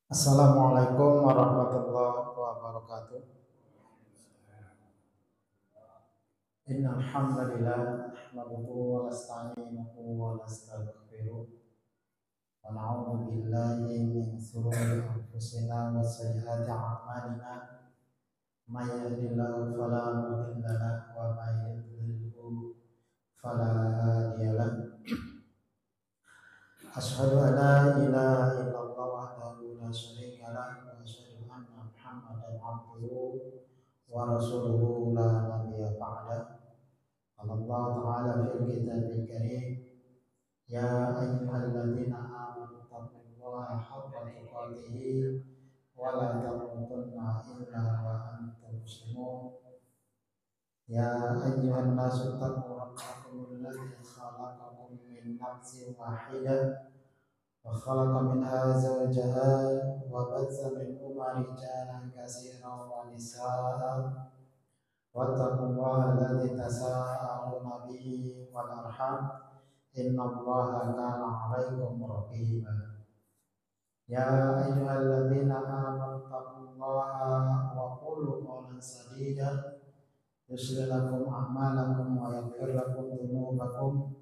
Assalamualaikum warahmatullahi wabarakatuh. Innal hamdalillah nahmaduhu wa nasta'inuhu wa nastaghfiruh wa na'udzu billahi min shururi anfusina wa sayyiati a'malina. May yahdihillahu fala mudilla lahu wa may yudlilhu fala hadiya lahu. Asyhadu an la ilaha illallah wahdahu la syarika lahu wa asyhadu anna Muhammadan abduhu wa rasuluhu la nabiyya ba'da. Allah Ta'ala fil kitabil karim, ya ayyuhalladzina amanu taqullaha haqqa tuqatih wa la tamutunna illa wa antum muslimun. Ya ayyuhan nasu taqu rabbakum alladzi khalaqakum min nafsin wahidah wa khalaqa minha zawjaha wa batha minhuma rijalan katsiran wa nisaa'a. Wattaqullaha alladzi tasaaluna bihi wal arham, innallaha kana 'alaikum raqiba. Ya ayyuhalladzina amanu taqullaha wa qulu qawlan sadida yuslih lakum a'malakum wa yaghfir lakum dhunubakum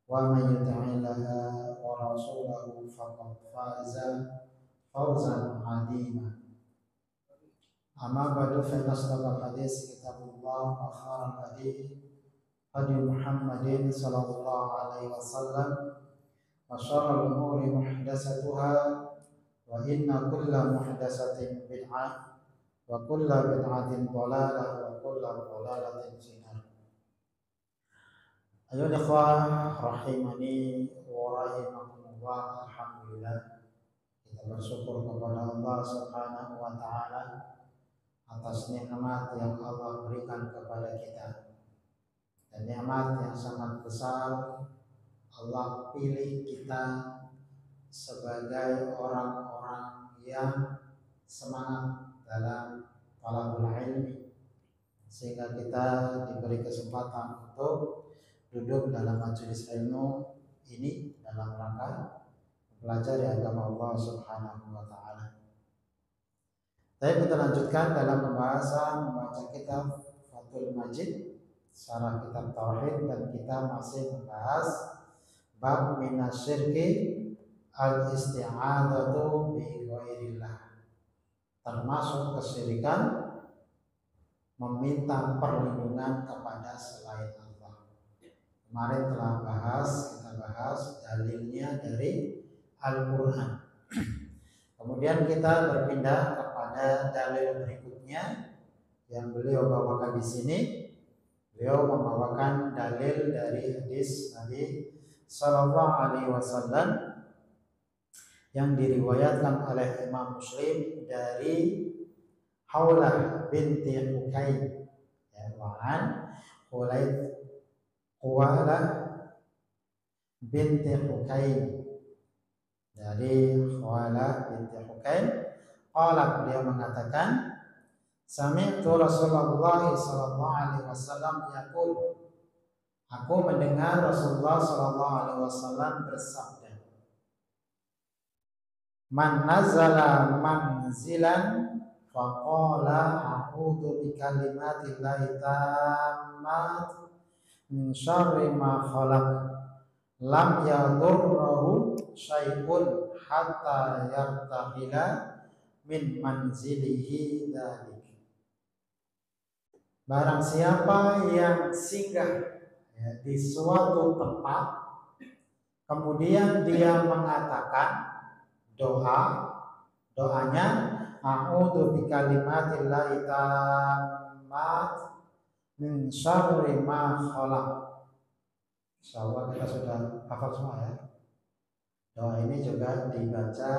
wa may yuti'illaha wa rasulahu faqad faza fawzan 'azima. Amma ba'du fa inna asdaqal hadits kitabullah wa khairal hadi hadi Muhammadin sallallahu alaihi wasallam wa syarrul umuri muhdatsatuha wa inna kulla muhdatsatin bid'ah wa kulla bid'atin dhalalah wa kulla dhalalatin finnar. Ayo ikhwah rahimani wa rahimakumullah, alhamdulillah kita bersyukur kepada Allah Subhanahu wa taala atas nikmat yang Allah berikan kepada kita, dan nikmat yang sangat besar. Allah pilih kita sebagai orang-orang yang semangat dalam talabul ilmi, sehingga kita diberi kesempatan untuk duduk dalam majelis ilmu ini dalam rangka mempelajari agama Allah Subhanahu wa taala. Baik, kita lanjutkan dalam pembahasan membaca kitab Fathul Majid, syarah kitab Tauhid, dan kita masih membahas bab minasyirki al-isti'adzatu bi ghairillah, termasuk kesyirikan meminta perlindungan kepada selain Allah. Kemarin telah kita bahas dalilnya dari Al-Qur'an. Kemudian kita berpindah kepada dalil berikutnya yang beliau bawakan di sini. Beliau membawakan dalil dari hadis Nabi Sallallahu Alaihi Wasallam yang diriwayatkan oleh Imam Muslim dari Haulah binti Hukaim, Huwalah binti Hukaim, dari Khawalah binti Hukaim. Qala, beliau mengatakan, sami'tu Rasulullah sallallahu alaihi wasallam yaqul, aku mendengar Rasulullah sallallahu alaihi wasallam bersabda, man nazala manzilan faqala a'udzu bikalimatillahi tammat min syarri ma khalaq lam yadurruhu syai'un hatta yartahila min manzilihi dzalik. Barang siapa yang singgah di suatu tempat, kemudian dia mengatakan doanya a'udzu bikalimatillahi tammat min syarri ma khalaq. Insyaallah kita sudah hafal semua ya. Doa ini juga dibaca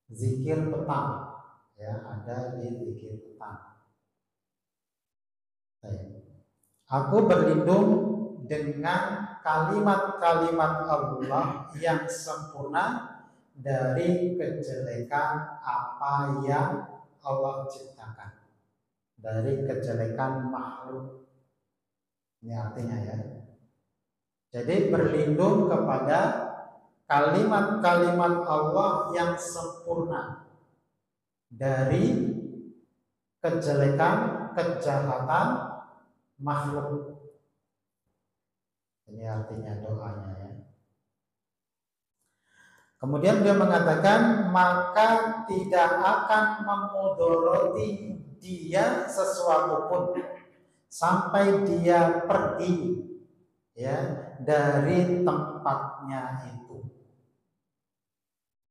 zikir petang, ya, ada di zikir petang. Aku berlindung dengan kalimat-kalimat Allah yang sempurna dari kejelekan apa yang Allah ciptakan, dari kejelekan makhluk. Ini artinya ya. Jadi berlindung kepada kalimat-kalimat Allah yang sempurna dari kejelekan, kejahatan makhluk. Ini artinya doanya ya. Kemudian dia mengatakan, maka tidak akan memudoroti dia sesuatu pun sampai dia pergi ya dari tempatnya itu.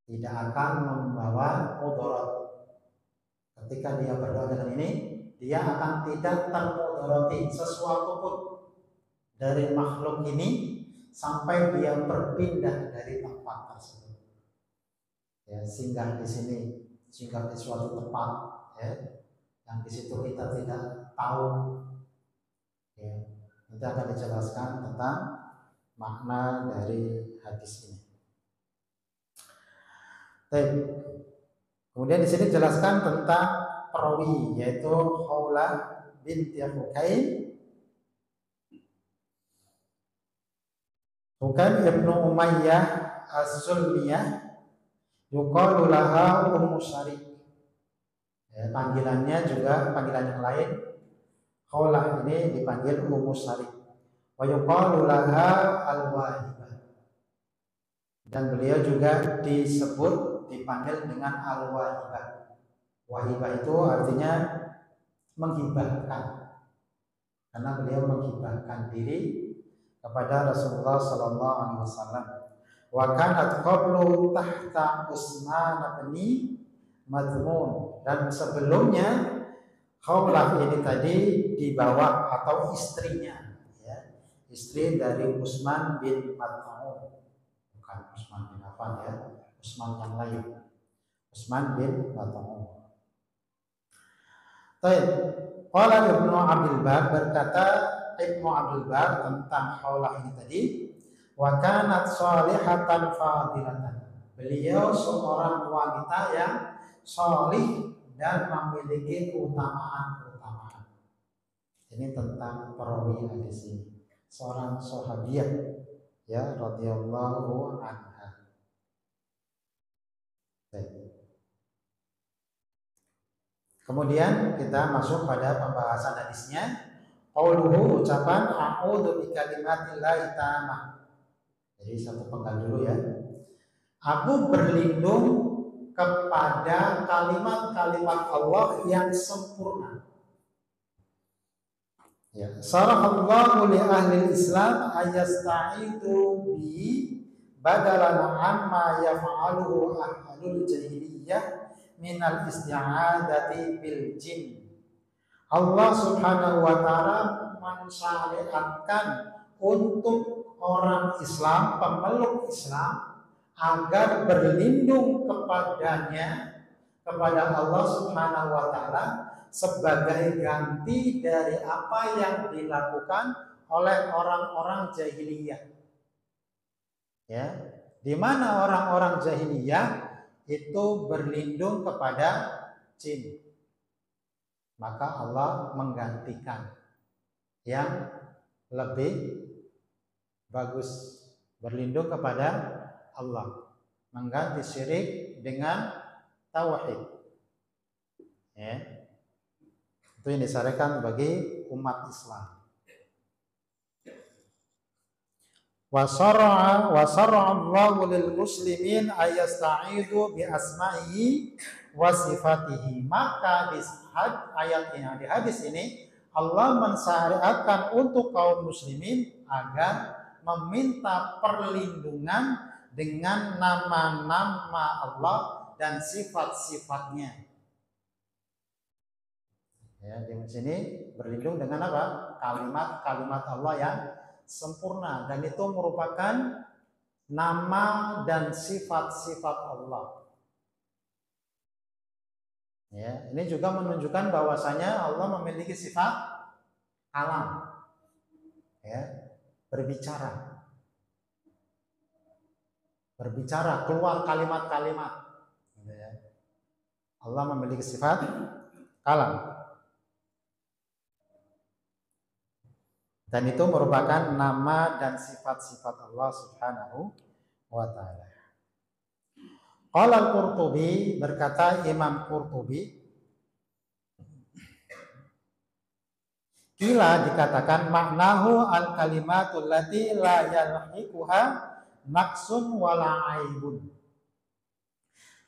Tidak akan membawa mudarat. Ketika dia berdoa dengan ini, dia akan tidak termudoroti sesuatu pun dari makhluk ini sampai dia berpindah dari tempat tersebut. Ya, singgah di sini, singgah di suatu tempat, ya, yang di situ kita tidak tahu. Ya, nanti akan dijelaskan tentang makna dari hadis ini. Baik. Kemudian di sini dijelaskan tentang perawi, yaitu Khawlah binti Hukaim. Bukan Ibnu Umayyah Az-Zulmiyah, yuqalu laha Ummu Syarik. Ya, panggilannya juga panggilan yang lain. Khawlah ini dipanggil Ummu Syarik. Wa yuqalu laha Al-Wahibah. Dan beliau juga dipanggil dengan Al-Wahibah. Wahibah itu artinya menghibahkan. Karena beliau menghibahkan diri kepada Rasulullah sallallahu alaihi wasallam. Wa kanat qablu tahta Utsman bin Mad'un, dan sebelumnya Khawlah ini tadi di bawah atau istrinya ya, istri dari Utsman bin Mad'un, bukan Utsman bin Affan ya, Utsman yang lain, Utsman bin Mad'un. Baik, qala Ibnu Abdul Bar, berkata Ibnu Abdul Bar tentang Khawlah ini tadi, wa kanat shalihatan fadilatan. Beliau seorang wanita yang salih dan memiliki keutamaan-keutamaan. Ini tentang perawi hadis ini. Seorang sahabiah ya radhiyallahu anha. Baik. Kemudian kita masuk pada pembahasan hadisnya. Qauluhu, ucapan a'udzu bikalimatillahi tammah. Jadi satu penggal dulu ya. Aku berlindung kepada kalimat-kalimat Allah yang sempurna. Ya, sarahallahu li ahli Islam ayasta'idu bi badalan amma yaf'aluhu ahlul jahiliyah minal isti'adati bil jin. Allah Subhanahu wa taala mensyariatkan untuk orang Islam, pemeluk Islam, agar berlindung kepadanya, kepada Allah Subhanahu wa taala sebagai ganti dari apa yang dilakukan oleh orang-orang jahiliyah. Ya, di mana orang-orang jahiliyah itu berlindung kepada jin, maka Allah menggantikan yang lebih bagus, berlindung kepada Allah, mengganti syirik dengan tauhid. Ya, itu yang disarankan bagi umat Islam. Wa syara'a Allahu lil muslimin ayasta'idu bi asma'ihi wa sifatihi. Maka di ayat ini, di hadis ini, Allah mensyariatkan untuk kaum muslimin agar meminta perlindungan dengan nama-nama Allah dan sifat-sifatnya. Ya, di sini berlindung dengan apa? Kalimat-kalimat Allah yang sempurna, dan itu merupakan nama dan sifat-sifat Allah. Ya, ini juga menunjukkan bahwasanya Allah memiliki sifat kalam, ya, berbicara, keluar kalimat-kalimat. Ya. Allah memiliki sifat kalam. Dan itu merupakan nama dan sifat-sifat Allah Subhanahu wa taala. Qala Al-Qurtubi, berkata Imam Qurtubi, kila dikatakan maknahu al-kalimatul lati la yalhiquha naqsun wala aibun.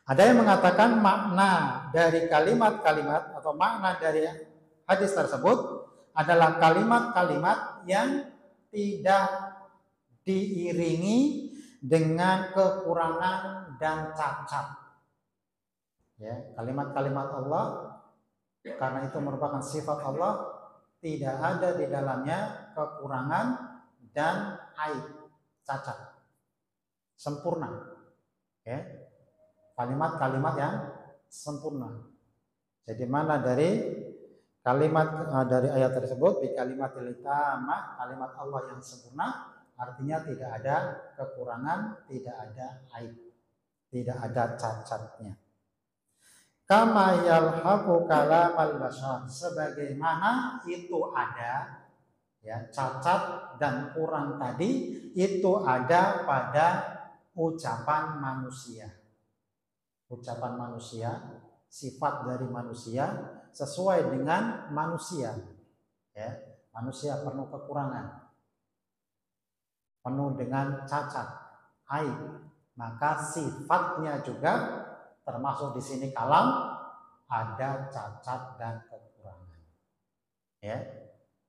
Ada yang mengatakan makna dari kalimat-kalimat atau makna dari hadis tersebut adalah kalimat-kalimat yang tidak diiringi dengan kekurangan dan cacat. Ya, kalimat-kalimat Allah karena itu merupakan sifat Allah, tidak ada di dalamnya kekurangan dan aib, cacat, sempurna. Ya, kalimat-kalimat yang sempurna. Jadi mana dari kalimat dari ayat tersebut, bi kalimatil tamah, kalimat Allah yang sempurna, artinya tidak ada kekurangan, tidak ada aib, tidak ada cacatnya. Kama yalhaqu kalamal bashar, sebagaimana itu ada ya cacat dan kurang tadi itu ada pada ucapan manusia. Ucapan manusia, sifat dari manusia sesuai dengan manusia. Ya, manusia penuh kekurangan, penuh dengan cacat, aib, maka sifatnya juga termasuk di sini kalam ada cacat dan kekurangan. Ya.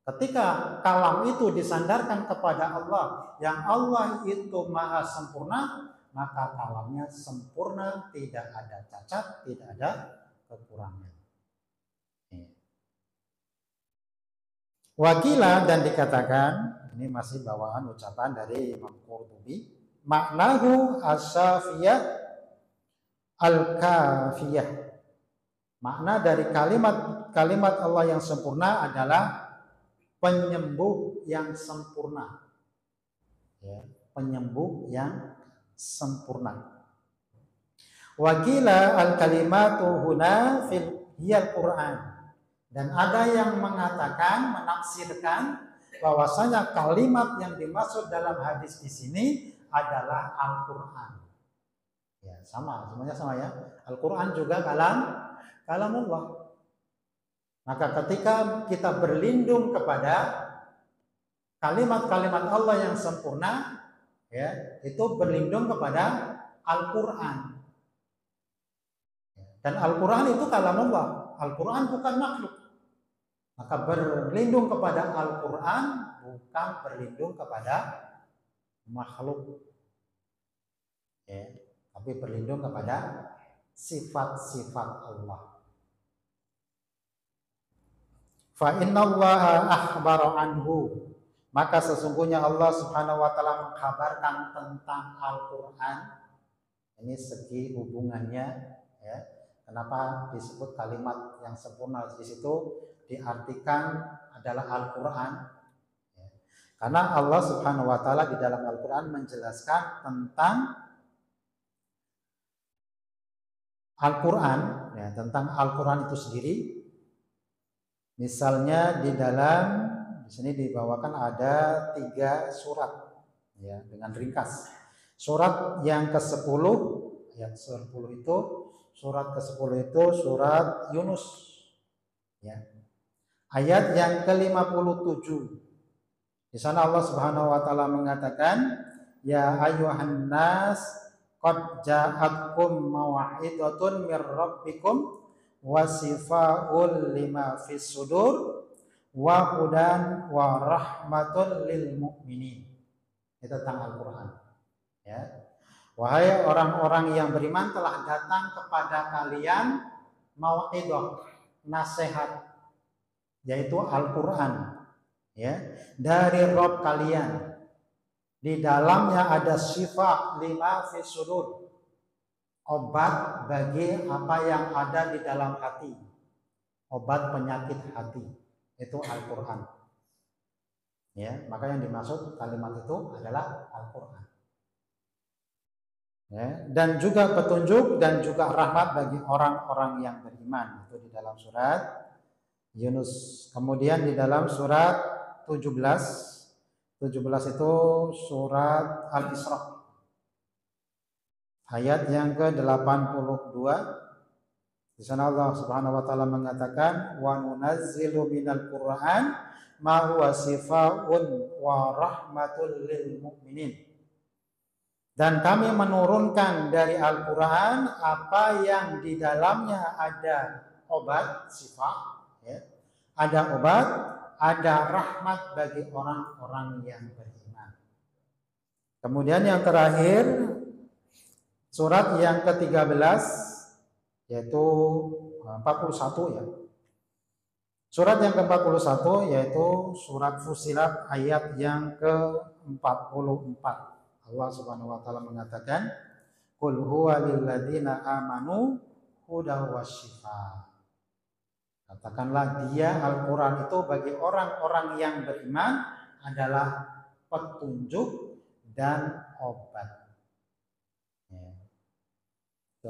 Ketika kalam itu disandarkan kepada Allah, yang Allah itu maha sempurna, maka kalamnya sempurna, tidak ada cacat, tidak ada kekurangan. Wakila, dan dikatakan, ini masih bawaan ucapan dari Imam Qurtubi, maknahu asyafiyah al-kafiyah. Makna dari kalimat Allah yang sempurna adalah penyembuh yang sempurna. Ya, penyembuh yang sempurna. Wakila al-kalimatu huna fil hiyal Qur'an. Dan ada yang mengatakan, menafsirkan bahwasanya kalimat yang dimaksud dalam hadis di sini adalah Al-Qur'an. Ya, sama, semuanya sama ya. Al-Qur'an juga kalam Allah. Maka ketika kita berlindung kepada kalimat-kalimat Allah yang sempurna, ya, itu berlindung kepada Al-Qur'an. Dan Al-Qur'an itu kalam Allah. Al-Qur'an bukan makhluk. Maka berlindung kepada Al-Qur'an bukan berlindung kepada makhluk. Ya, tapi berlindung kepada sifat-sifat Allah. Fa innallaha akhbara anhu, maka sesungguhnya Allah Subhanahu wa taala mengkabarkan tentang Al-Qur'an. Ini segi hubungannya ya. Kenapa disebut kalimat yang sempurna di situ diartikan adalah Al-Qur'an? Ya. Karena Allah Subhanahu wa taala di dalam Al-Qur'an menjelaskan tentang Al-Qur'an, ya, tentang Al-Qur'an itu sendiri. Misalnya di sini dibawakan ada 3 surat ya dengan ringkas. Surat yang ke-10 ayat 10 itu, surat ke-10 itu surat Yunus ya. Ayat yang ke-57. Di sana Allah Subhanahu wa taala mengatakan, ya ayyuhan nas qad ja'atkum mau'izatun mir rabbikum wasifaul lima fis sudur wa hudan wa rahmatun lil mu'minin. Itu tentang Al-Qur'an. Ya. Wahai orang-orang yang beriman, telah datang kepada kalian mau'izah, nasihat, yaitu Al-Qur'an. Ya, dari Rabb kalian. Di dalamnya ada sifat lima fis sudur, obat bagi apa yang ada di dalam hati, obat penyakit hati, itu Al-Qur'an. Ya, maka yang dimaksud kalimat itu adalah Al-Qur'an. Ya, dan juga petunjuk dan juga rahmat bagi orang-orang yang beriman, itu di dalam surat Yunus. Kemudian di dalam surat 17 itu surat Al-Isra. Ayat yang ke-82, di sana Allah Subhanahu wa taala mengatakan wa nunazzilu minal Qur'an ma huwa shifaa'un wa rahmatul lil mu'minin. Dan kami menurunkan dari Al-Qur'an apa yang di dalamnya ada obat, syifa, ya. Ada obat, ada rahmat bagi orang-orang yang beriman. Kemudian yang terakhir surat yang ke-13 yaitu 41 ya. Surat yang ke-41 yaitu surat Fussilat ayat yang ke-44. Allah Subhanahu wa taala mengatakan, "Qul huwa lil ladzina amanu hudaw wasyifa." Katakanlah dia Al-Qur'an itu bagi orang-orang yang beriman adalah petunjuk dan obat. Ya.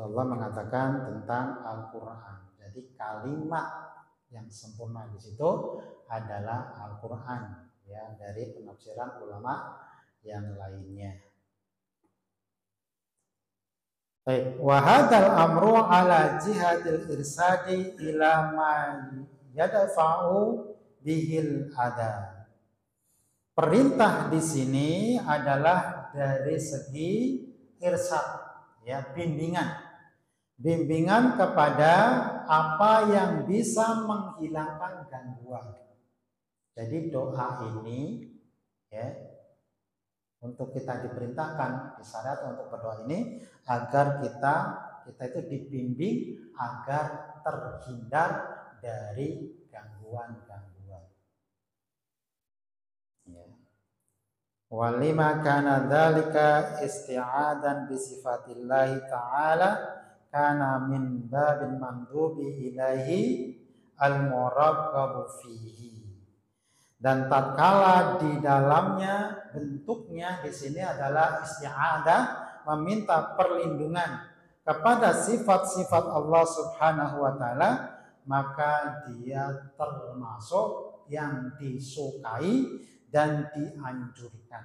Allah mengatakan tentang Al-Qur'an. Jadi kalimat yang sempurna di situ adalah Al-Qur'an, ya, dari penafsiran ulama yang lainnya. Baik, wa hadzal amru ala jihadil irsadi ila ma yadfa'u bihil ada. Perintah di sini adalah dari segi irsad, ya, bimbingan kepada apa yang bisa menghilangkan gangguan. Jadi doa ini, ya, untuk kita diperintahkan, disyariatkan untuk berdoa ini agar kita itu dibimbing agar terhindar dari gangguan-gangguan. Ya. Walima kana dzalika isti'adan bi sifatillahi ta'ala kana min babin mandhubi ilaihi al-muraghabu fihi. Dan tatkala di dalamnya bentuknya di sini adalah isti'adah, meminta perlindungan kepada sifat-sifat Allah Subhanahu wa taala, maka dia termasuk yang disukai dan dianjurkan.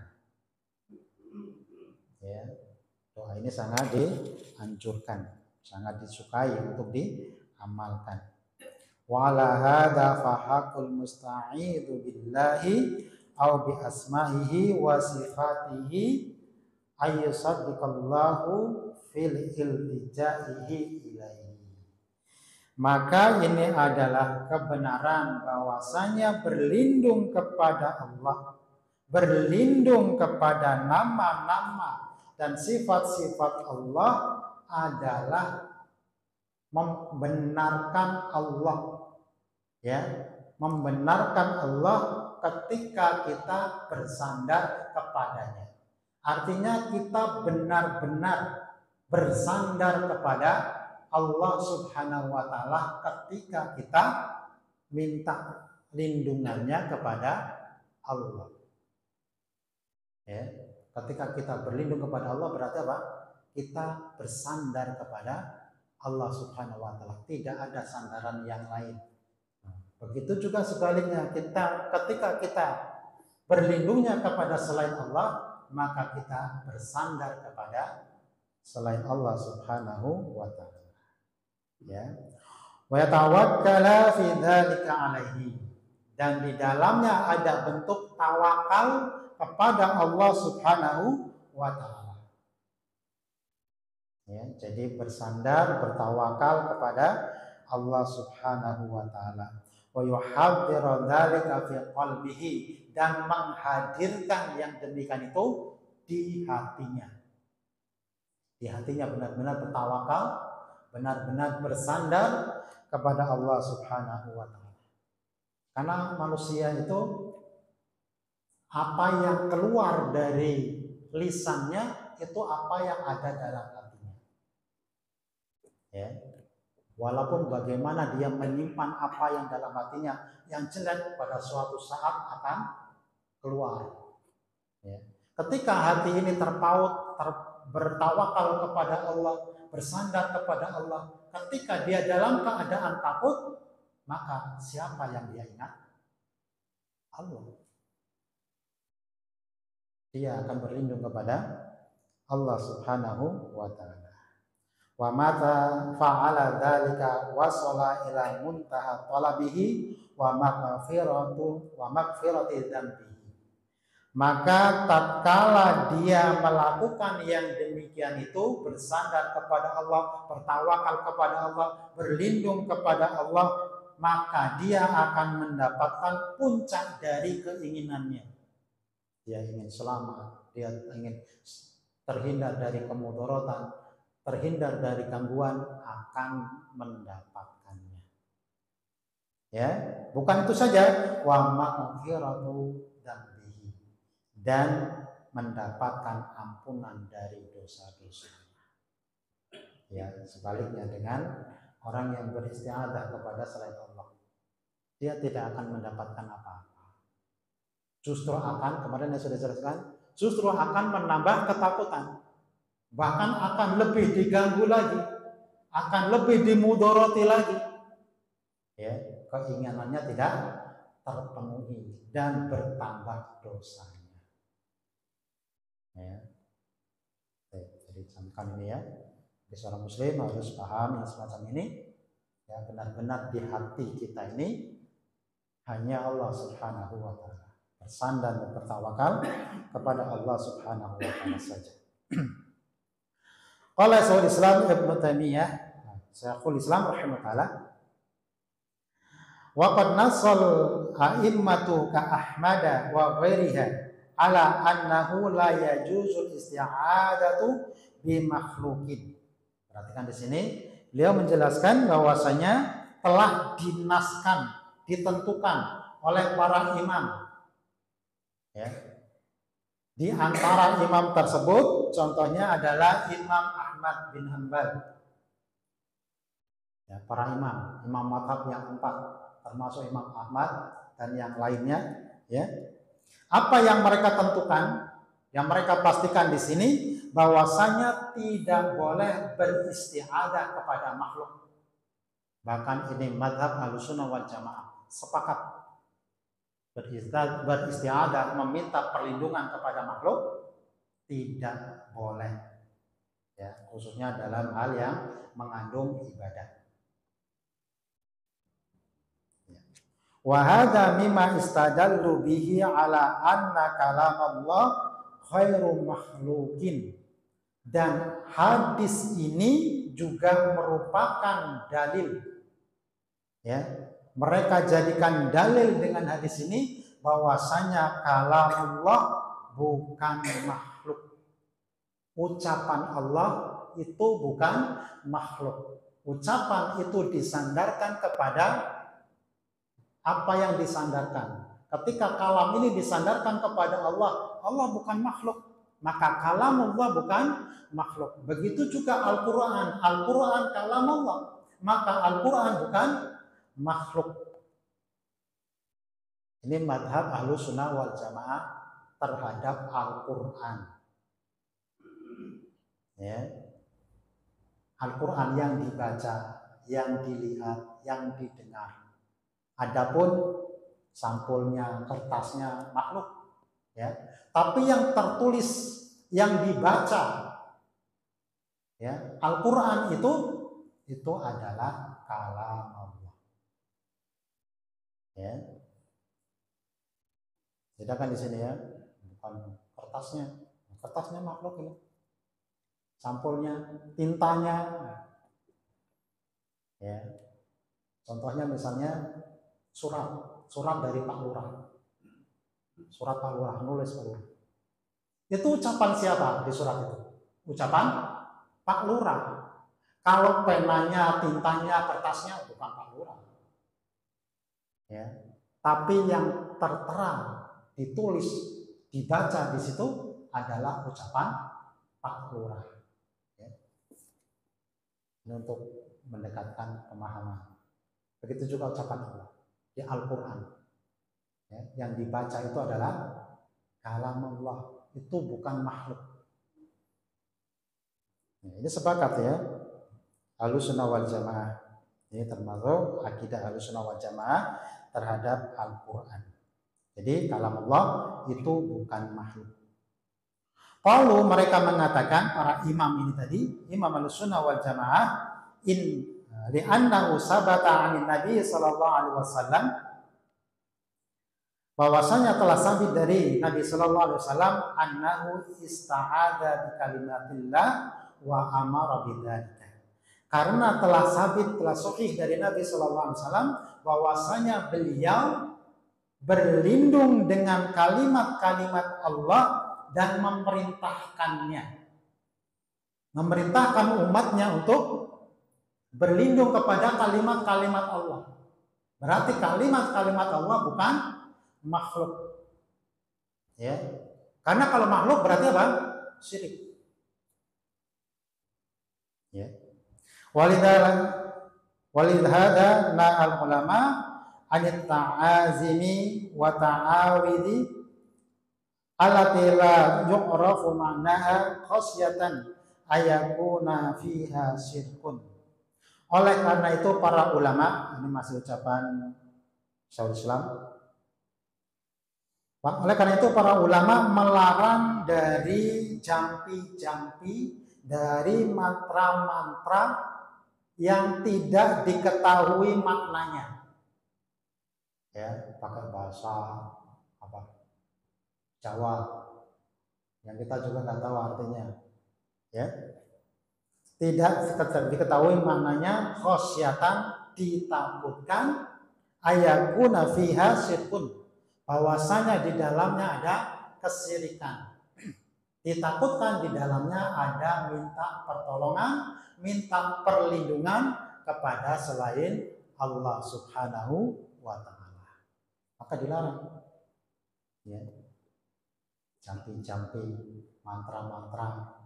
Ya, doa ini sangat dianjurkan, sangat disukai untuk diamalkan. Wala hadza fahaqul musta'idu billahi au bi asma'ihi wa sifatihi ayyusaddiqallahu fil iltijaihi ilaihi. Maka ini adalah kebenaran bahwasanya berlindung kepada Allah, berlindung kepada nama-nama dan sifat-sifat Allah adalah membenarkan Allah, ya, membenarkan Allah ketika kita bersandar kepadanya. Artinya kita benar-benar bersandar kepada Allah Subhanahu wa taala ketika kita minta lindungannya kepada Allah. Ya, ketika kita berlindung kepada Allah berarti apa? Kita bersandar kepada Allah Subhanahu wa taala, tidak ada sandaran yang lain. Begitu juga sebaliknya, ketika kita berlindungnya kepada selain Allah, maka kita bersandar kepada selain Allah Subhanahu wa taala. Ya. Wa yatawakkala fi dzalika alaihi. Dan di dalamnya ada bentuk tawakal kepada Allah Subhanahu wa taala. Ya, jadi bersandar, bertawakal kepada Allah Subhanahu wa taala. Wa yuhadhdhiru dzalika fi qalbihi, dan menghadirkan yang demikian itu di hatinya. Di hatinya benar-benar bertawakal, benar-benar bersandar kepada Allah Subhanahu wa taala. Karena manusia itu apa yang keluar dari lisannya itu apa yang ada dalam hatinya. Ya. Walaupun bagaimana dia menyimpan apa yang dalam hatinya, yang jelek pada suatu saat akan keluar. Ya. Ketika hati ini terpaut, bertawakal kepada Allah, bersandar kepada Allah, ketika dia dalam keadaan takut, maka siapa yang dia ingat? Allah. Dia akan berlindung kepada Allah Subhanahu wa taala. Wa mata fa'ala dzalika wasala ila muntaha talabihi wa maghfirati dzambihi. Maka tatkala dia melakukan yang demikian itu, bersandar kepada Allah, bertawakal kepada Allah, berlindung kepada Allah, maka dia akan mendapatkan puncak dari keinginannya. Dia ingin selamat, dia ingin terhindar dari kemudaratan, terhindar dari gangguan, akan mendapatkannya. Ya, bukan itu saja, wa maghfiratu dzambihi, dan mendapatkan ampunan dari dosa-dosa. Ya, sebaliknya dengan orang yang beristiadah kepada selain Allah, dia tidak akan mendapatkan apa-apa. Justru akan, kemarin yang sudah dijelaskan, justru akan menambah ketakutan. Bahkan akan lebih diganggu lagi, akan lebih dimudoroti lagi. Ya, keinginannya tidak terpenuhi dan bertambah dosanya. Ya. Jadi camkan ini ya. Seorang muslim harus paham yang semacam ini. Ya, benar-benar di hati kita ini hanya Allah Subhanahu wa taala. Bersandar dan bertawakal kepada Allah Subhanahu wa taala saja. Qala Syekhul Islam Ibnu Taimiyah, Syekhul Islam rahimahullah, wa qad nasal a'immatu ka Ahmad wa ghairiha ala annahu la yajuzul isti'adatu bi makhluqin. Perhatikan di sini, beliau menjelaskan bahwasanya telah dinaskan, ditentukan oleh para imam. Ya. Di antara imam tersebut, contohnya adalah Imam Ahmad bin Hanbal. Ya, para imam, imam mazhab yang 4, termasuk Imam Ahmad dan yang lainnya. Ya. Apa yang mereka tentukan, yang mereka pastikan di sini, bahwasanya tidak boleh beristiadah kepada makhluk. Bahkan ini mazhab Ahlussunnah wal Jamaah sepakat. Beristiadah, meminta perlindungan kepada makhluk tidak boleh, ya, khususnya dalam hal yang mengandung ibadah. Wa hadza mimma istadallu bihi ala anna kalam Allah khairu makhluqin, dan hadis ini juga merupakan dalil, ya, mereka jadikan dalil dengan hadis ini bahwasanya kalamullah bukan makhluk. Ucapan Allah itu bukan makhluk. Ucapan itu disandarkan kepada apa yang disandarkan. Ketika kalam ini disandarkan kepada Allah, Allah bukan makhluk, maka kalamullah bukan makhluk. Begitu juga Al-Quran. Al-Quran kalam Allah, maka Al-Quran bukan makhluk. Ini madhab Ahlussunnah wal Jamaah terhadap Al-Quran. Ya. Al-Quran yang dibaca, yang dilihat, yang didengar. Adapun sampulnya, kertasnya makhluk. Ya. Tapi yang tertulis, yang dibaca, ya, Al-Quran itu adalah kalam Allah. Ya. Bedakan di sini ya, bukan kertasnya. Kertasnya makhluk ini. Sampulnya, tintanya. Ya. Contohnya misalnya surat dari Pak Lurah. Surat Pak Lurah, nulis Pak Lurah. Itu ucapan siapa di surat itu? Ucapan Pak Lurah. Kalau penanya, tintanya, kertasnya bukan Pak Lurah. Ya. Tapi yang tertera, ditulis, dibaca di situ adalah ucapan Pak Lurah. Ya. Ini untuk mendekatkan pemahaman. Begitu juga ucapan Allah di Al-Quran. Ya. Yang dibaca itu adalah kalam Allah, itu bukan makhluk. Ya, ini sepakat ya, Ahlussunnah wal Jamaah. Ini termasuk akidah Ahlussunnah wal Jamaah terhadap Al-Quran. Jadi kalam Allah itu bukan makhluk. Qalu, mereka mengatakan, para imam ini tadi, imam Ahlussunnah wal Jamaah, in li'annahu sabata 'anil Nabi sallallahu alaihi wasallam, bahwasanya telah sabit dari Nabi sallallahu alaihi wasallam annahu ista'adza bi kalimatillah wa amara bidzalika. Karena telah sabit, telah sahih dari Nabi sallallahu alaihi wasallam bahwasanya beliau berlindung dengan kalimat-kalimat Allah dan memerintahkan umatnya untuk berlindung kepada kalimat-kalimat Allah. Berarti kalimat-kalimat Allah bukan makhluk. Ya. Karena kalau makhluk berarti apa? Syirik. Ya. Walidhada na'al ulama anit ta'azimi wa ta'awidi allati la yu'rafu ma'naha khasyatan ayakuna fiha syirkun. Oleh karena itu para ulama, ini masih ucapan Syekhul Islam. Oleh karena itu para ulama melarang dari jampi-jampi, dari mantra-mantra yang tidak diketahui maknanya. Ya, pakai bahasa Jawa yang kita juga nggak tahu artinya, ya, tidak diketahui maknanya, khosyatan, ditakutkan, ayakuna fiha syirkun, bahwasanya di dalamnya ada kesyirikan, ditakutkan di dalamnya ada minta pertolongan, minta perlindungan kepada selain Allah Subhanahu wa Ta'ala, maka dilarang. Ya. Jampi-jampi, mantra-mantra.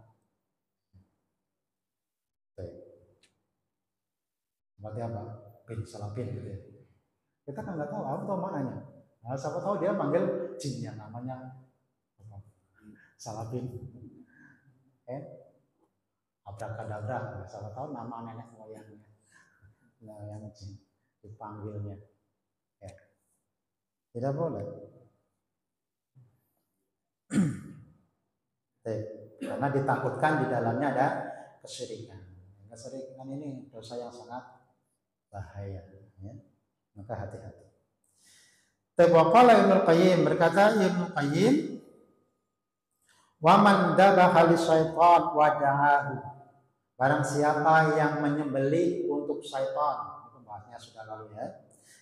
Berarti apa? Pin, salah pin gitu ya. Kita kan nggak tahu, apa tahu maknanya. Nah, siapa tahu dia manggil jinnya, namanya salah pin. Abrakadabra, siapa tahu nama nenek moyangnya. Nah, yang jin dipanggilnya. Ya. Tidak boleh. Karena ditakutkan di dalamnya ada kesyirikan. Kesyirikan ini dosa yang sangat bahaya, ya. Maka hati-hati. Tawaqala Ibnu Qayyim, berkata Ibnu Qayyim, wa man dabaha lisyaitan wa da'ahu, barang siapa yang menyembelih untuk syaitan, itu bahasnya sudah lalu ya,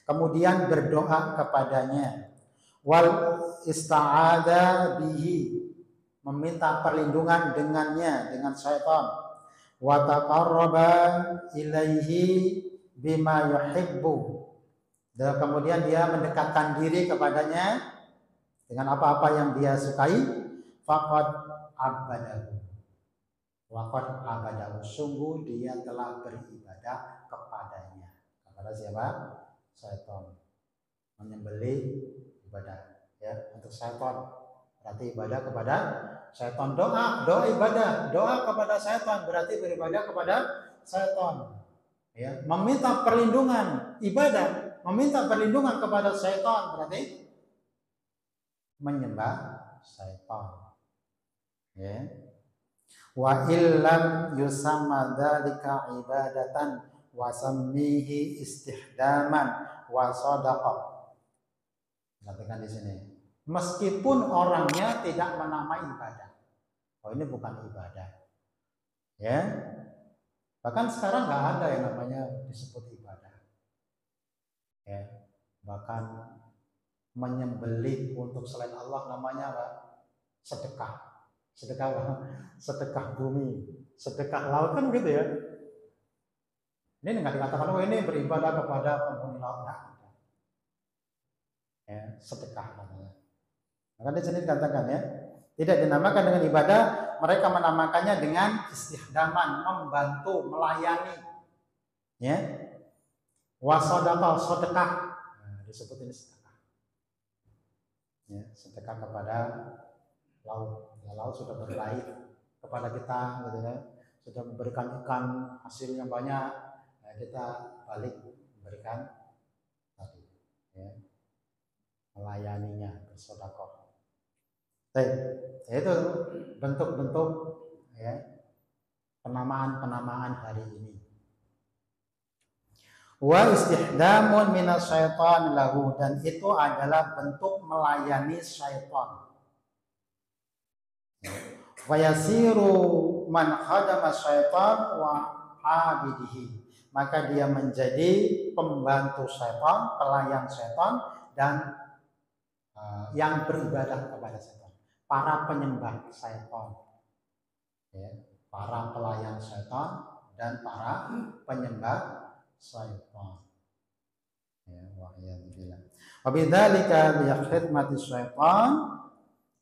kemudian berdoa kepadanya, wal ista'adha bihi, meminta perlindungan dengannya, dengan syaitan, wa taqarraba ilaihi bima yuhibbu, dan kemudian dia mendekatkan diri kepadanya dengan apa-apa yang dia sukai, faqad abadahu, waqad abadahu, sungguh dia telah beribadah kepadanya. Kepada siapa? Syaitan. Menyembelih ibadah, ya, untuk syaitan. Berarti ibadah kepada syaitan. Doa ibadah, doa kepada syaitan berarti beribadah kepada syaitan. Ya, meminta perlindungan, ibadah, meminta perlindungan kepada syaitan berarti menyembah syaitan. Ya. Wa illam yusamma dzalika ibadatan wa sammihi istihdaman wa shadaqah. Perhatikan di sini. Meskipun orangnya tidak menamai ibadah, oh ini bukan ibadah, ya. Bahkan sekarang nggak ada yang namanya disebut ibadah, ya. Bahkan menyembelih untuk selain Allah namanya apa? Sedekah, sedekah bumi, sedekah laut, kan begitu ya. Ini nggak dikatakan oh ini beribadah kepada penghuni laut, ya, sedekah namanya. Maka di sini dikatakan ya, tidak dinamakan dengan ibadah, mereka menamakannya dengan istihdaman, membantu, melayani, ya. Wasadaqah, sedekah, disebut ini sedekah, ya, sedekah kepada laut. Ya, laut sudah berbaik kepada kita, gitu kan, sudah memberikan ikan hasil yang banyak, ya, kita balik memberikan tadi, ya, melayaninya, bersedekah. Itu bentuk-bentuk ya penamaan hari ini. Wa istihdamun minas syaitan lahu, dan itu adalah bentuk melayani syaitan. Wa yasiru man khadama syaitan wa abidihi, maka dia menjadi pembantu syaitan, pelayan syaitan, dan yang beribadah kepada syaitan, para penyembah syaitan, ya, para pelayan syaitan dan para penyembah syaitan. Ya, wa'iyadzubillah. Wabidzalika bikhidmati syaitan,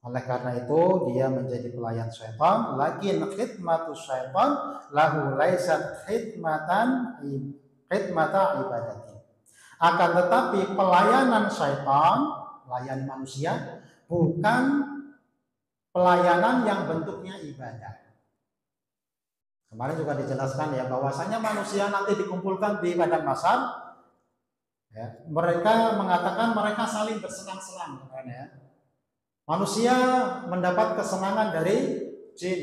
oleh karena itu dia menjadi pelayan syaitan. Lakin khidmatu syaitan lahu laisat khidmata ibadati. Akan tetapi pelayanan syaitan, pelayan manusia, bukan pelayanan yang bentuknya ibadah. Kemarin juga dijelaskan ya bahwasanya manusia nanti dikumpulkan di padang mahsyar. Ya, mereka mengatakan mereka saling bersenang-senang, kan ya. Manusia mendapat kesenangan dari jin.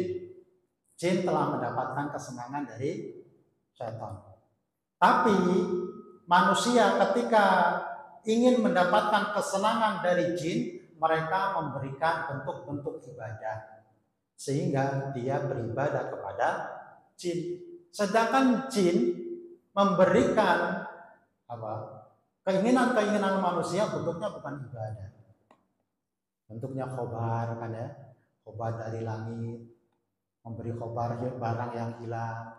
Jin telah mendapatkan kesenangan dari syaitan. Tapi manusia ketika ingin mendapatkan kesenangan dari jin, mereka memberikan bentuk-bentuk ibadah sehingga dia beribadah kepada jin. Sedangkan jin memberikan keinginan-keinginan manusia bentuknya bukan ibadah. Bentuknya khobar, kan ya, khobar dari langit, memberi khobar barang yang hilang,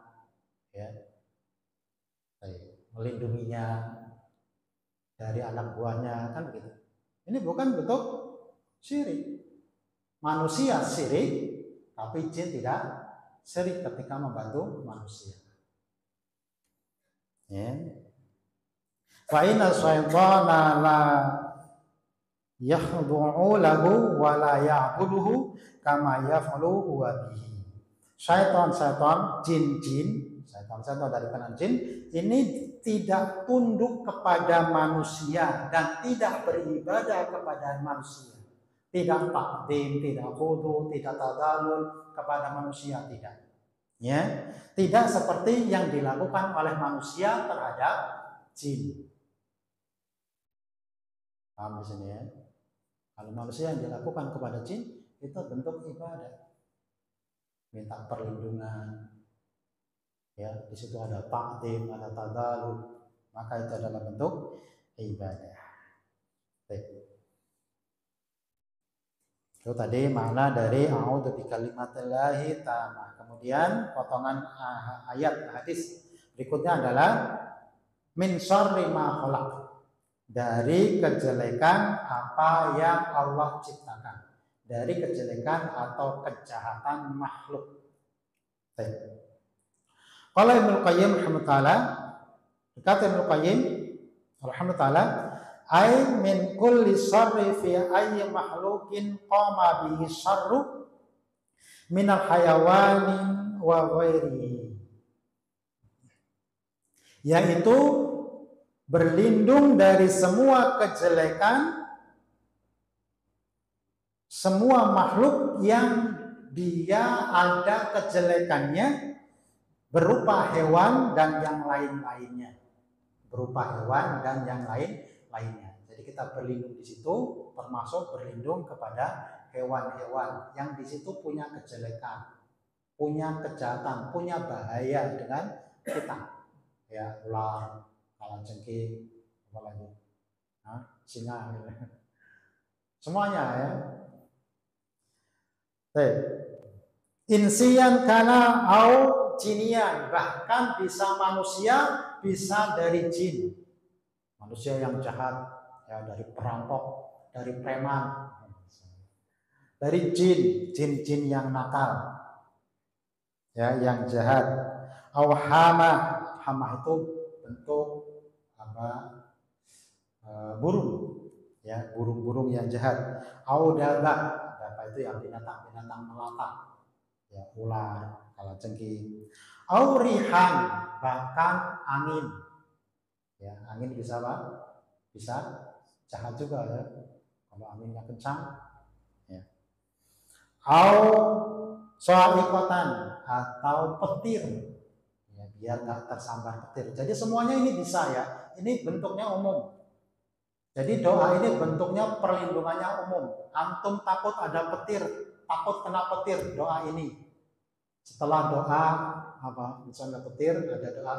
ya, melindunginya dari anak buahnya, kan begitu. Ini bukan bentuk syirik. Manusia syirik, tapi jin tidak syirik ketika membantu manusia. Ya. Fa inna syaitana la yakhdu'u lahu wa la ya'buduhu kama yaf'alu huwa bihi. Syaitan, jin-jin, syaitan dari kalangan jin ini tidak tunduk kepada manusia dan tidak beribadah kepada manusia. Tidak takdim, tidak khudu, tidak tadallul kepada manusia, tidak. Ya, tidak seperti yang dilakukan oleh manusia terhadap jin. Paham di sini ya? Kalau manusia yang dilakukan kepada jin itu bentuk ibadah, minta perlindungan, ya, di situ ada takdim, ada tadallul, maka itu adalah bentuk ibadah. Itu tadi makna dari a'udzu bikalimatillahi tammah. Kemudian potongan ayat hadis berikutnya adalah min syarri ma khalaq, dari kejelekan apa yang Allah ciptakan, dari kejelekan atau kejahatan makhluk. Qala Ibnu Qayyim rahimahullah, kata Ibnu Qayyim rahimahullah, ay min kulli syarri fi ayyi makhluqin qama bihi syarru minal hayawanin wa ghairihi, yaitu berlindung dari semua kejelekan semua makhluk yang dia ada kejelekannya berupa hewan dan yang lain-lainnya, berupa hewan dan yang lainnya. Jadi kita berlindung di situ termasuk berlindung kepada hewan-hewan yang di situ punya kejelekan, punya kejahatan, punya bahaya dengan kita. Ya, ular, kalajengking, apalagi, singa, semuanya ya. Insian kana au jinian, bahkan bisa manusia, bisa dari jin. Manusia yang jahat, ya, dari perampok, dari preman, dari jin yang nakal, ya, yang jahat. Au hama itu bentuk burung, ya, burung-burung yang jahat. Au daba itu yang binatang-binatang melata, ya, ular, kalajengking. Au rihan, bahkan angin, ya, angin bisa apa? Bisa jahat juga, ya, kalau anginnya kencang, ya. au soikotan atau petir, ya, biar nggak tersambar petir. Jadi semuanya ini bisa ya. Ini bentuknya umum. Jadi doa ini bentuknya perlindungannya umum. Antum takut ada petir, takut kena petir, doa ini. Setelah doa apa misalnya petir, ada doa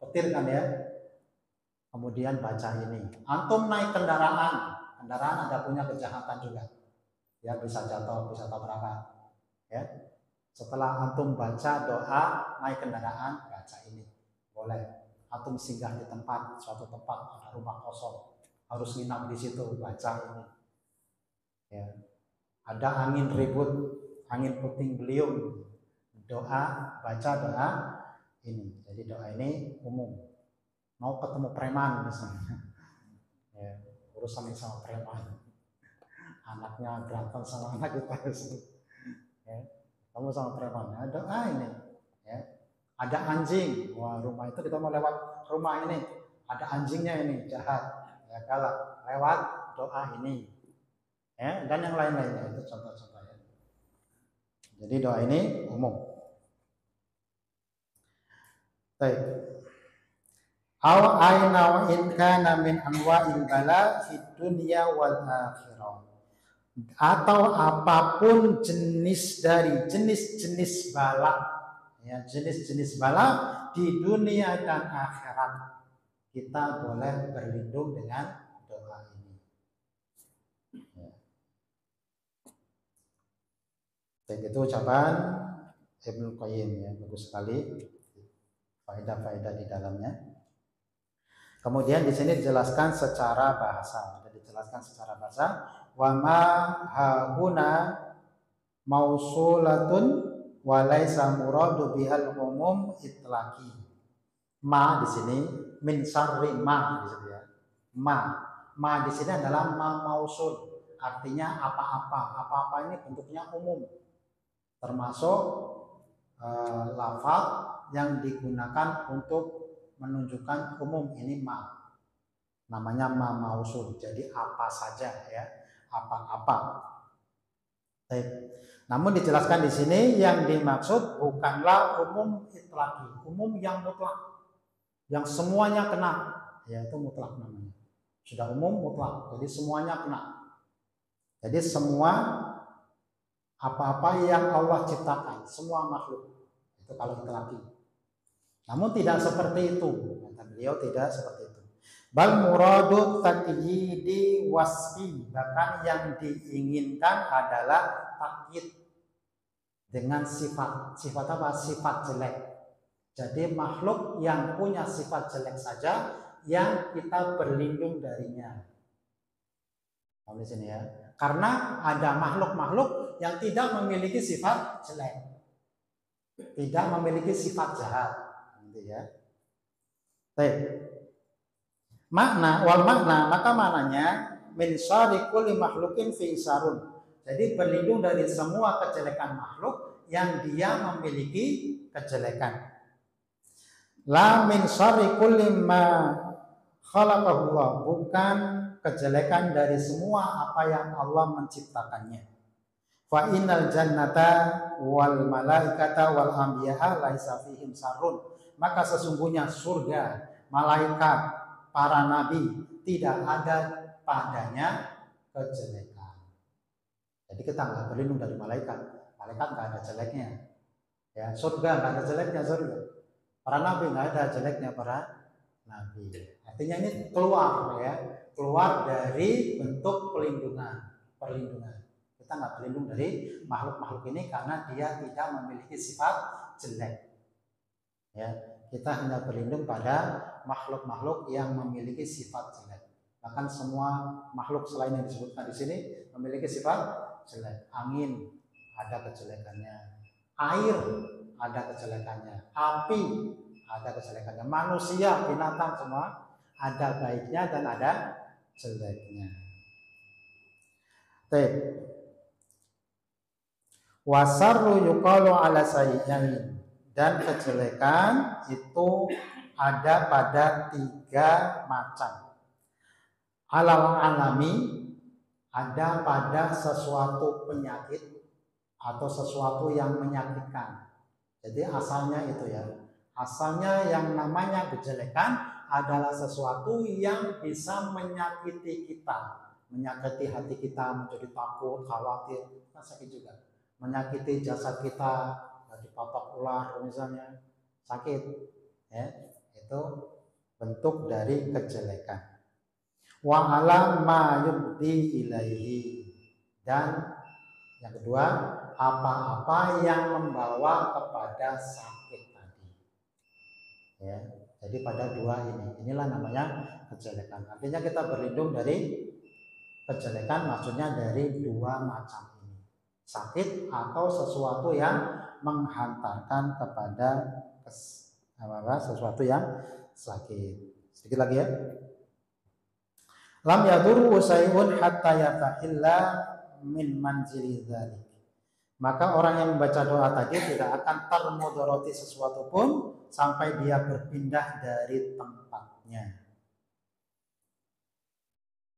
petir kan ya. Kemudian baca ini. Antum naik kendaraan ada punya kejahatan juga. Ya bisa jatuh, bisa tabrakan. Ya. Setelah antum baca doa naik kendaraan, baca ini. Boleh. Antum singgah di tempat, suatu tempat ada rumah kosong, harus nginap di situ, baca ini. Ya. Ada angin ribut, angin puting beliung, doa, baca doa ini. Jadi doa ini umum. Mau ketemu preman misalnya, ya, urusan sama preman, anaknya berantem sama anak kita, ya, kamu sama preman, ya, doa ini. Ya. Ada anjing, wah rumah itu kita mau lewat rumah ini, ada anjingnya ini jahat, ya galak, lewat doa ini. Ya, dan yang lain-lainnya itu contoh-contoh ya. Jadi doa ini umum. Baik. Aw aina wa in kana min anwa'il bala fid dunya wal akhirah. Atau apapun jenis dari jenis-jenis bala, ya, jenis-jenis bala di dunia dan akhirat, kita boleh berlindung dengan doa ini. Ya. Itu ucapan Ibnu Qayyim ya, bagus sekali faedah-faedah di dalamnya. Kemudian di sini dijelaskan secara bahasa, wa ma hauna mausulatun wa laisa muradu bihal umum itlaqi. Ma di sini min syarri ma di situ ya. Ma di sini adalah ma mausul, artinya apa-apa ini bentuknya umum, termasuk lafaz yang digunakan untuk menunjukkan umum, ini ma, namanya ma mausul, jadi apa saja ya, apa-apa. Namun dijelaskan di sini yang dimaksud bukanlah umum itlaqi, umum yang mutlak, yang semuanya kena, yaitu mutlak namanya. Sudah umum mutlak, jadi semuanya kena. Jadi semua apa-apa yang Allah ciptakan, semua makhluk, itu kalau itlaqi. Namun tidak seperti itu, kata beliau, tidak seperti itu. Bal muradu taqyidi wasfi, bahkan yang diinginkan adalah takyid dengan sifat. Sifat apa? Sifat jelek. Jadi makhluk yang punya sifat jelek saja yang kita berlindung darinya. Di sini ya. Karena ada makhluk-makhluk yang tidak memiliki sifat jelek, tidak memiliki sifat jahat. Ya. Baik. Makna wal makna, maka maknanya min syarri kulli makhluqin fi sarun. Jadi berlindung dari semua kejelekan makhluk yang dia memiliki kejelekan. La min syarri kulli ma khalaqahu Allah, bukan kejelekan dari semua apa yang Allah menciptakannya. Fa innal jannata wal malaikata wal anbiya'a laisa fihim sarun. Maka sesungguhnya surga, malaikat, para nabi tidak ada padanya kejelekan. Jadi kita nggak berlindung dari malaikat. Malaikat nggak ada jeleknya. Ya, surga nggak ada jeleknya surga. Para nabi nggak ada jeleknya para nabi. Artinya ini keluar ya, keluar dari bentuk perlindungan. Kita nggak berlindung dari makhluk-makhluk ini karena dia tidak memiliki sifat jelek. Ya, kita hanya berlindung pada makhluk-makhluk yang memiliki sifat jelek. Bahkan semua makhluk selain yang disebutkan di sini memiliki sifat jelek. Angin ada kejelekannya, air ada kejelekannya, api ada kejelekannya, manusia, binatang semua ada baiknya dan ada jeleknya. Wasarru yuqalu ala sayyi'in, dan kejelekan itu ada pada 3 macam. Alal alami, ada pada sesuatu penyakit. atau sesuatu yang menyakitkan. Jadi asalnya itu ya, asalnya yang namanya kejelekan adalah sesuatu yang bisa menyakiti kita, menyakiti hati kita, menjadi takut, khawatir, kan sakit juga. Menyakiti jasad kita, dipatok ular misalnya, sakit. Ya, itu bentuk dari kejelekan. Wa ala ma yubdi ilaihi, dan yang kedua, apa-apa yang membawa kepada sakit tadi. Ya, jadi pada dua inilah namanya kejelekan. Artinya kita berlindung dari kejelekan, maksudnya dari dua macam ini. Sakit atau sesuatu yang menghantarkan kepada sesuatu yang sakit. Sedikit lagi ya. Lam yadurru syai'un hatta yatahilla min manzili dzalik. Maka orang yang membaca doa tadi tidak akan termudoroti sesuatu pun sampai dia berpindah dari tempatnya.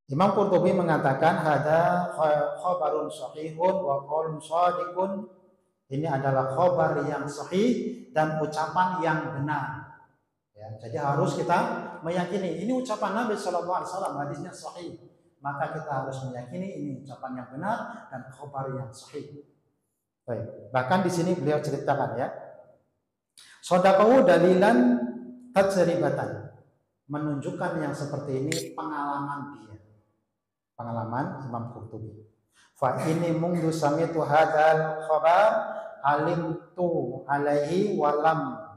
Imam Qurtubi mengatakan hada khabarun sahihun wa qaulun shadiqun. Ini adalah khabar yang sahih dan ucapan yang benar. Ya, jadi harus kita meyakini ini ucapan Nabi Shallallahu Alaihi Wasallam, hadisnya sahih. Maka kita harus meyakini ini ucapan yang benar dan khabar yang sahih. Baik. Bahkan di sini beliau ceritakan ya, sodaqahu dalilan tajribatan, menunjukkan yang seperti ini pengalaman dia, pengalaman Imam Qurtubi. Fa ini mundu samitu hadzal khabar alimtu alaihi walam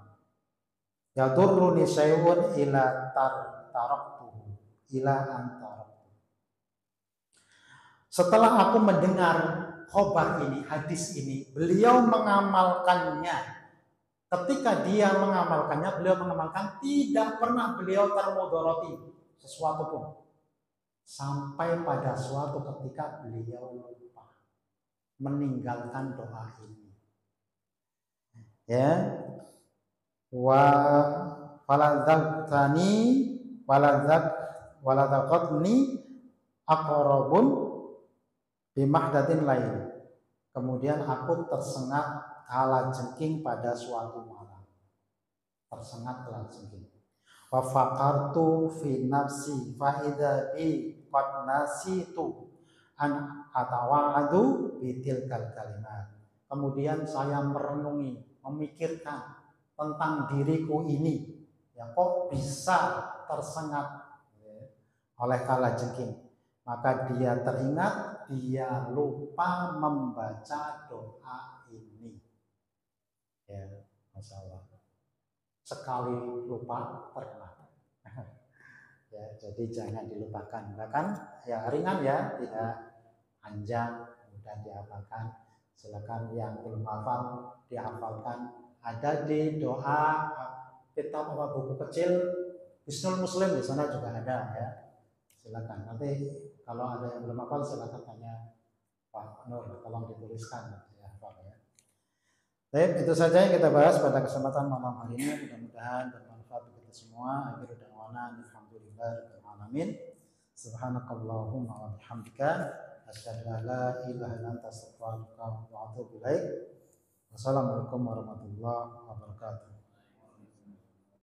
yadurruni syai'un ila taraktuhu ila antaraktuhu. Setelah aku mendengar khobar ini, hadis ini, beliau mengamalkannya. Ketika dia mengamalkannya, beliau mengamalkan, tidak pernah beliau termudoroti sesuatu pun. Sampai pada suatu ketika beliau lupa meninggalkan doa ini. Ya, wa faladzaqtani waladzaqatni aqrabun bimahdatin lain. Kemudian aku tersengat kalajengking pada suatu malam. Tersengat kalajengking. Wa faqartu fi nafsi fa idza bi qad nasitu an atawa'adu bitilkal kalimat. Kemudian saya merenungi, memikirkan tentang diriku ini. Ya, kok bisa tersengat oleh kalajengking. Maka dia teringat, dia lupa membaca doa ini. Ya, Masya Allah. Sekali lupa terkenal. Ya, jadi jangan dilupakan. Bahkan ya ringan ya, tidak panjang, mudah dihafalkan. Silakan yang belum hafal dihafalkan. Ada di doa kitab apa buku kecil Hisnul Muslim, di sana juga ada ya. Silakan. Nanti kalau ada yang belum hafal silakan tanya Pak Nur, tolong dituliskan ya, Pak ya. Baik, itu saja yang kita bahas pada kesempatan malam hari ini. Mudah-mudahan bermanfaat bagi kita semua. Akhir da'wana alhamdulillahirabbil alamin. Subhanakallahumma wa bihamdika asyhadu an la ilaha illa anta astaghfiruka wa atubu ilaik. Wassalamualaikum warahmatullahi wabarakatuh.